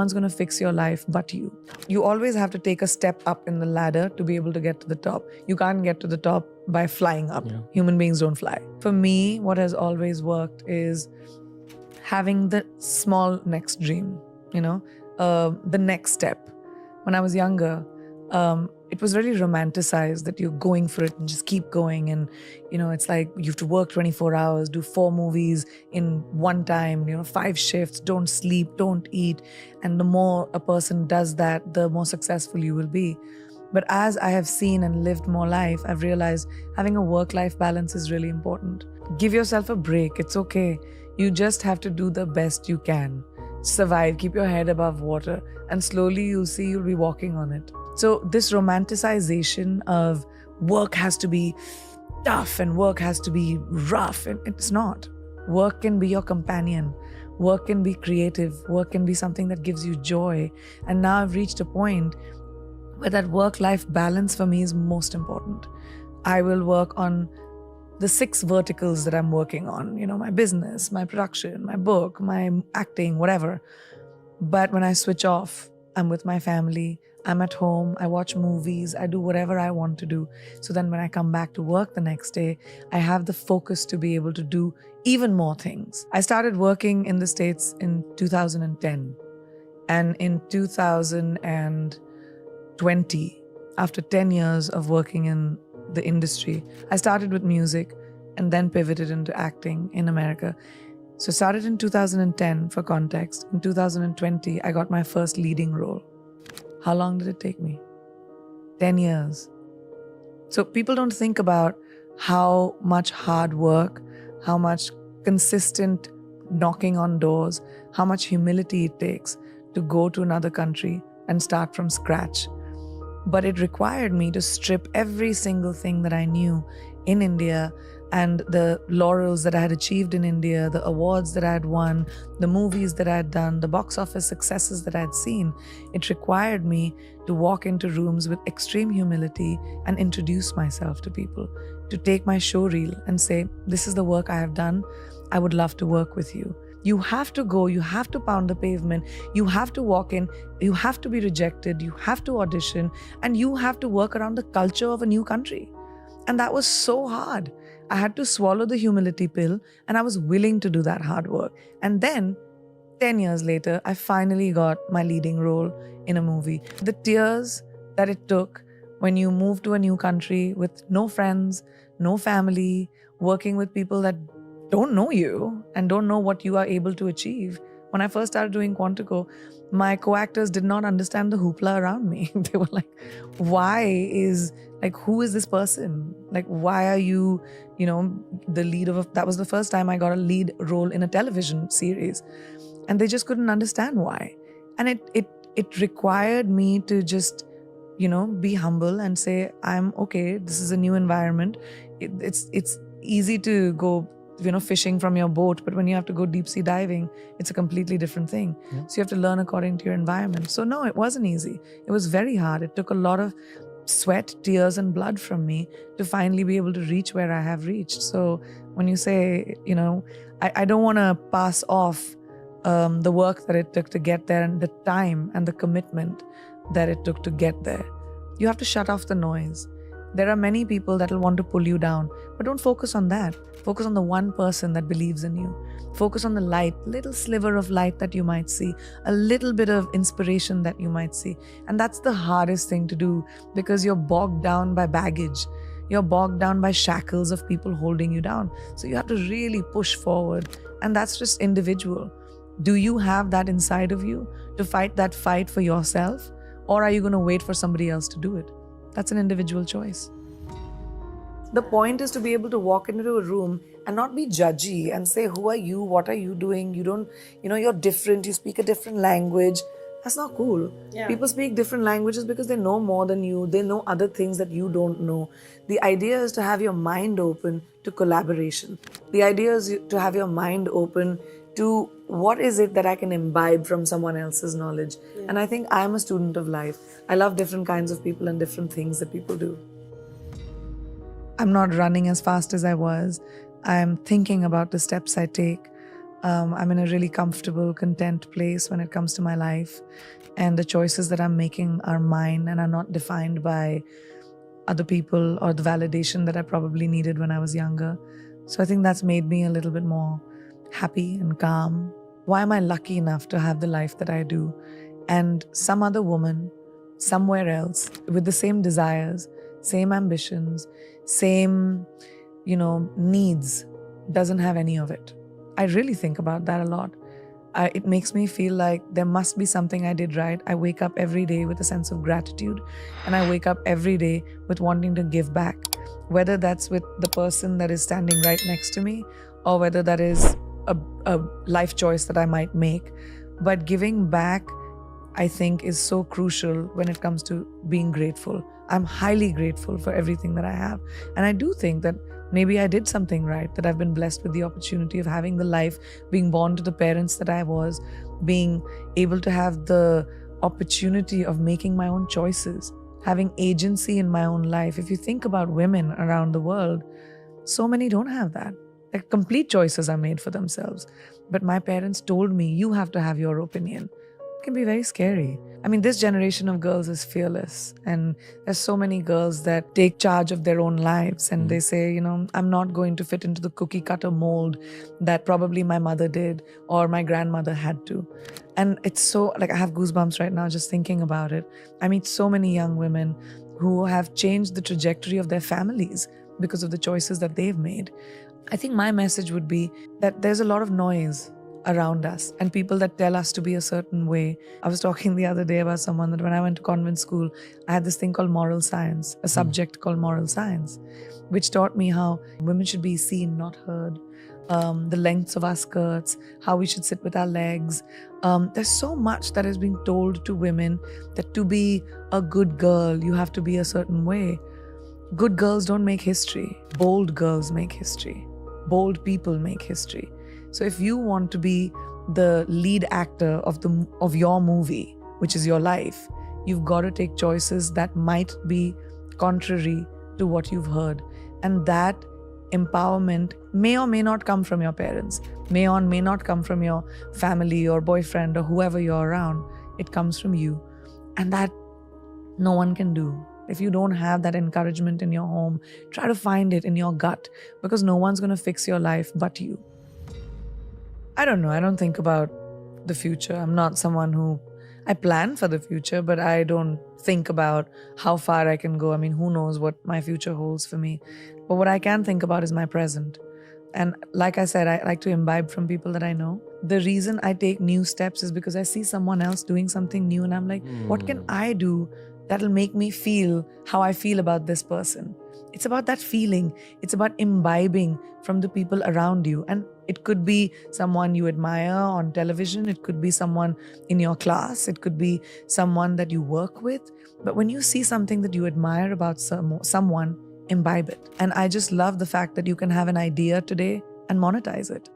one's going to fix your life but you. You always have to take a step up in the ladder to be able to get to the top. You can't get to the top by flying up. Human beings don't fly. For me, what has always worked is having the small next dream, the next step. When I was younger, it was really romanticized that you're going for it and just keep going. And, it's like you have to work 24 hours, do 4 movies in one time, 5 shifts, don't sleep, don't eat. And the more a person does that, the more successful you will be. But as I have seen and lived more life, I've realized having a work-life balance is really important. Give yourself a break. It's okay. You just have to do the best you can. Survive, keep your head above water, and slowly you'll see you'll be walking on it. So this romanticization of work has to be tough and work has to be rough, and it's not. Work can be your companion. Work can be creative. Work can be something that gives you joy. And now I've reached a point where that work-life balance for me is most important. I will work on the 6 verticals that I'm working on, my business, my production, my book, my acting, whatever. But when I switch off, I'm with my family, I'm at home, I watch movies, I do whatever I want to do. So then when I come back to work the next day, I have the focus to be able to do even more things. I started working in the States in 2010. And in 2020, after 10 years of working in the industry, I started with music and then pivoted into acting in America. So started in 2010 for context. In 2020, I got my first leading role. How long did it take me? 10 years. So people don't think about how much hard work, how much consistent knocking on doors, how much humility it takes to go to another country and start from scratch. But it required me to strip every single thing that I knew in India and the laurels that I had achieved in India, the awards that I had won, the movies that I had done, the box office successes that I had seen. It required me to walk into rooms with extreme humility and introduce myself to people, to take my show reel and say, this is the work I have done. I would love to work with you. You have to go, you have to pound the pavement, you have to walk in, you have to be rejected, you have to audition, and you have to work around the culture of a new country. And that was so hard. I had to swallow the humility pill, and I was willing to do that hard work. And then, 10 years later, I finally got my leading role in a movie. The tears that it took when you move to a new country with no friends, no family, working with people that don't know you and don't know what you are able to achieve. When I first started doing Quantico, my co-actors did not understand the hoopla around me. They were like, who is this person? Like, why are you, the lead of that was the first time I got a lead role in a television series. And they just couldn't understand why. And it required me to just, be humble and say, I'm okay, this is a new environment. It's easy to go fishing from your boat, but when you have to go deep sea diving, it's a completely different thing. Yeah. So you have to learn according to your environment. So no, it wasn't easy. It was very hard. It took a lot of sweat, tears, and blood from me to finally be able to reach where I have reached. So when you say, I don't want to pass off the work that it took to get there and the time and the commitment that it took to get there. You have to shut off the noise. There are many people that will want to pull you down, but don't focus on that. Focus on the one person that believes in you. Focus on the light, little sliver of light that you might see, a little bit of inspiration that you might see. And that's the hardest thing to do because you're bogged down by baggage. You're bogged down by shackles of people holding you down. So you have to really push forward. And that's just individual. Do you have that inside of you to fight that fight for yourself? Or are you going to wait for somebody else to do it? That's an individual choice. The point is to be able to walk into a room and not be judgy and say, who are you? What are you doing? You don't, you're different. You speak a different language. That's not cool. Yeah. People speak different languages because they know more than you. They know other things that you don't know. The idea is to have your mind open to collaboration. The idea is to have your mind open to what is it that I can imbibe from someone else's knowledge. Yeah. And I think I'm a student of life. I love different kinds of people and different things that people do. I'm not running as fast as I was. I'm thinking about the steps I take. I'm in a really comfortable, content place when it comes to my life. And the choices that I'm making are mine and are not defined by other people or the validation that I probably needed when I was younger. So I think that's made me a little bit more happy and calm. Why am I lucky enough to have the life that I do? And some other woman somewhere else with the same desires, same ambitions, same, needs doesn't have any of it. I really think about that a lot. It makes me feel like there must be something I did right. I wake up every day with a sense of gratitude, and I wake up every day with wanting to give back, whether that's with the person that is standing right next to me or whether that is a life choice that I might make. But giving back, I think, is so crucial when it comes to being grateful. I'm highly grateful for everything that I have. And I do think that maybe I did something right, that I've been blessed with the opportunity of having the life, being born to the parents that I was, being able to have the opportunity of making my own choices, having agency in my own life. If you think about women around the world, so many don't have that. Like, complete choices are made for themselves. But my parents told me, you have to have your opinion. It can be very scary. I mean, this generation of girls is fearless, and there's so many girls that take charge of their own lives, and they say, I'm not going to fit into the cookie cutter mold that probably my mother did or my grandmother had to. And it's so, like, I have goosebumps right now just thinking about it. I meet so many young women who have changed the trajectory of their families because of the choices that they've made. I think my message would be that there's a lot of noise around us and people that tell us to be a certain way. I was talking the other day about someone that when I went to convent school, I had this thing called moral science, a subject called moral science, which taught me how women should be seen, not heard, the lengths of our skirts, how we should sit with our legs. There's so much that is being told to women that to be a good girl, you have to be a certain way. Good girls don't make history. Bold girls make history. Bold people make history. So if you want to be the lead actor of your movie, which is your life, you've got to take choices that might be contrary to what you've heard. And that empowerment may or may not come from your parents, may or may not come from your family or boyfriend or whoever you're around. It comes from you. And that no one can do. If you don't have that encouragement in your home, try to find it in your gut, because no one's going to fix your life but you. I don't know. I don't think about the future. I'm not someone I plan for the future, but I don't think about how far I can go. I mean, who knows what my future holds for me. But what I can think about is my present. And like I said, I like to imbibe from people that I know. The reason I take new steps is because I see someone else doing something new and I'm like, what can I do that'll make me feel how I feel about this person? It's about that feeling. It's about imbibing from the people around you. And it could be someone you admire on television. It could be someone in your class. It could be someone that you work with. But when you see something that you admire about someone, imbibe it. And I just love the fact that you can have an idea today and monetize it.